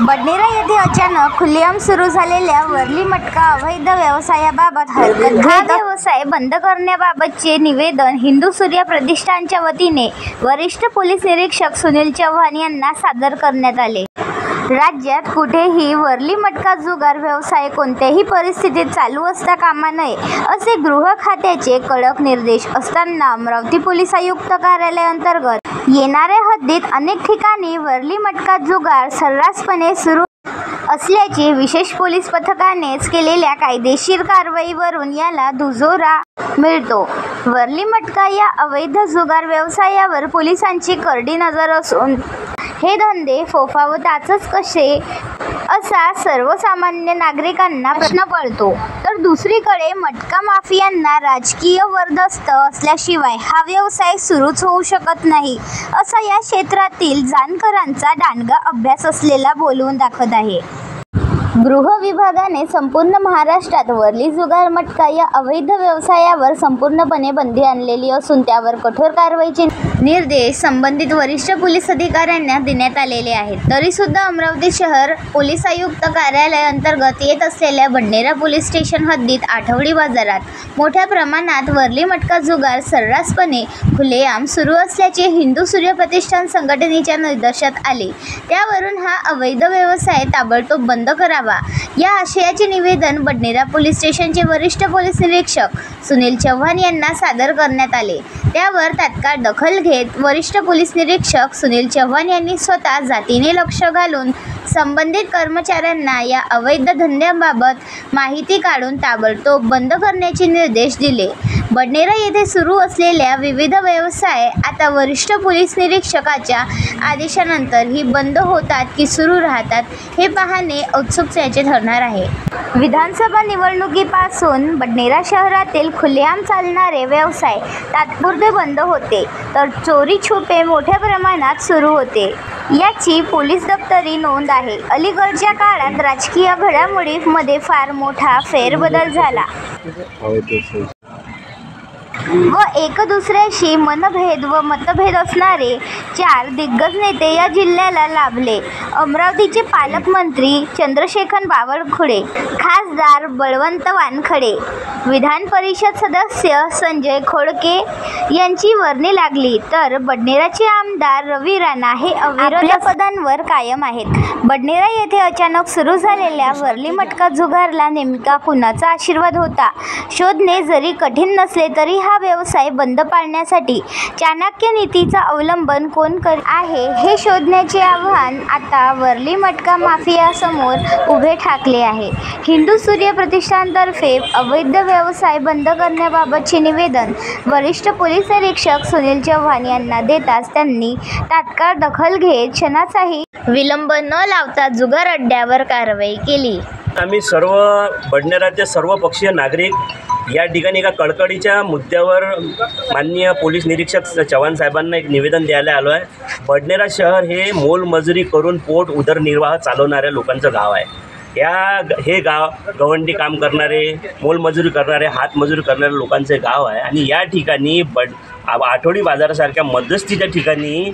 बडनेरा येथे अचानक खुलेआम सुरू झालेल्या वर्ली मटका अवैध व्यवसायाबाबत हरकत घेत हा व्यवसाय बंद करण्याबाबतचे निवेदन हिंदू सूर्य प्रतिष्ठानच्या वतीने वरिष्ठ पोलीस निरीक्षक सुनील चव्हाण यांना सादर करण्यात आले। राज्यात कुठेही वर्ली मटका जुगार व्यवसाय कोणत्याही परिस्थितीत चालू असता कामा नये असे गृह खात्याचे कडक निर्देश असताना अमरावती पोलीस आयुक्त कार्यालय अंतर्गत येणाऱ्या हद्दीत अनेक ठिकाणी वर्ली मटका जुगार सर्रासपणे सुरू असल्याचे विशेष पोलीस पथकानेच केलेल्या कायदेशीर कारवाईवरून याला दुजोरा मिळतो। वर्ली मटका या अवैध जुगार व्यवसायावर पोलिसांची करडी नजर असून हे धंदे फोफावताच कसे असा सर्वसामान्य नागरिकांना प्रश्न पडतो। तर दुसरीकडे मटका माफियांना राजकीय वरदस्त असल्याशिवाय हा व्यवसाय सुरूच होऊ शकत नाही असा या क्षेत्रातील जाणकारांचा दांडगा अभ्यास असलेला बोलून दाखवत आहे। गृह विभागाने संपूर्ण महाराष्ट्रात वर्ली जुगार मटका या अवैध व्यवसायावर संपूर्णपणे बंदी आणलेली असून त्यावर कठोर कारवाईचे निर्देश संबंधित वरिष्ठ पोलीस अधिकाऱ्यांना देण्यात आलेले आहेत। तरी सुद्धा अमरावती शहर पोलीस आयुक्त कार्यालय अंतर्गत येत असलेल्या बडनेरा पोलीस स्टेशन हद्दीत आठवडी बाजारात मोठ्या प्रमाणात वर्ली मटका जुगार सर्रासपणे खुलेआम सुरू असल्याचे हिंदू सूर्य प्रतिष्ठान संघटनेच्या निदर्शनास आले। त्यावरून हा अवैध व्यवसाय ताबडतोब बंद करावा या आशयाचे निवेदन बडनेरा पोलीस स्टेशनचे वरिष्ठ पोलीस निरीक्षक सुनील चव्हाण यांना सादर करण्यात आले। त्यावर तात्काळ दखल घेत वरिष्ठ पोलीस निरीक्षक सुनील चव्हाण यांनी स्वतः जातीने लक्ष घालून संबंधित कर्मचाऱ्यांना या अवैध धंद्याबाबत माहिती काढून ताबडतोब बंद करण्याचे निर्देश दिले। बडनेरा येथे सुरू असलेल्या विविध व्यवसाय आता वरिष्ठ पोलीस निरीक्षकाच्या आदेशानंतर ही बंद होतात की सुरू राहतात हे पाहणे औत्सुक्याचे ठरणार आहे। विधानसभा निवडणुकीपासून बडनेरा शहरातील खुलेआम चालणारे व्यवसाय तात्पुरते बंद होते तर चोरी छुपे मोठ्या प्रमाणात सुरू होते याची पोलीस दप्तरी नोंद आहे। अलीकडच्या काळात राजकीय घडामोडींमध्ये फार मोठा फेरबदल झाला व एक दुसऱ्याशी मनभेद व मतभेद असणारे चार दिग्गज नेते या जिल्ह्याला लाभले। अमरावतीचे पालकमंत्री चंद्रशेखर बावनकुळे, खासदार बळवंत वानखडे, विधान परिषद सदस्य संजय खोडके यांची वर्णी लागली तर बडनेराचे आमदार रवी राणा हे अविरोध पदांवर कायम आहेत। बडनेरा येथे अचानक सुरू झालेल्या वर्ली मटका जुगारला नेमका कुणाचा आशीर्वाद होता शोधणे जरी कठीण नसले तरी हा व्यवसाय बंद पाडण्यासाठी चाणक्य नीतीचा अवलंबन कोण करीत आहे हे शोधण्याचे आव्हान आता वर्ली मटका माफियासमोर उभे ठाकले आहे। हिंदू सूर्य प्रतिष्ठानतर्फे अवैध व्यवसाय बंद करण्याबाबतचे निवेदन वरिष्ठ पोलीस निरीक्षक सुनील चव्हाण यांना देताच त्यांनी तात्काळ दखल घेत क्षणाचाही विलंब न लावता जुगार अड्ड्यावर कारवाई केली। आम्ही सर्व बडनेराचे सर्व पक्षीय नागरिक या ठिकाणी एका कळकळीच्या मुद्द्यावर माननीय पोलीस निरीक्षक चव्हाण साहेबांना एक निवेदन द्यायला आलो आहे। बडनेरा शहर हे मोलमजुरी करून पोट उदरनिर्वाह चालवणाऱ्या लोकांचं गाव आहे। हे गाव गवंडी काम करणारे, मोलमजुरी करणारे, हातमजुरी करणाऱ्या लोकांचे गाव आहे आणि या ठिकाणी आठवडी बाजारासारख्या मध्यस्थीच्या ठिकाणी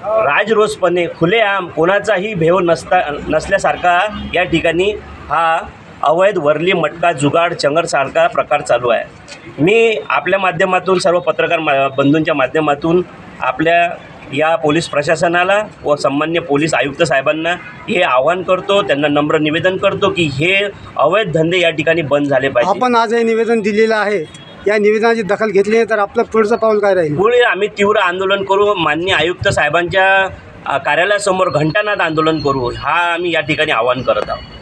राजरोसपणे खुलेआम कोणाचाही भेव नसल्यासारखा या ठिकाणी हा अवैध वर्ली मटका जुगाड चंगरसारखा प्रकार चालू आहे। मी आपल्या माध्यमातून सर्व पत्रकार बंधूंच्या माध्यमातून आपल्या या पोलीस प्रशासनाला व सन्माननीय पोलीस आयुक्त साहेबांना हे आवाहन करतो, त्यांना नम्र निवेदन करतो की हे अवैध धंदे या ठिकाणी बंद झाले पाहिजे। आपण आज हे निवेदन दिलेलं आहे, या निवेदनाची दखल घेतली नाही तर आपलं पुढचं पाऊल काय राहील? पुढे आम्ही तीव्र आंदोलन करू, माननीय आयुक्त साहेबांच्या कार्यालयासमोर घंटानाद आंदोलन करू, हा आम्ही या ठिकाणी आवाहन करत आहोत।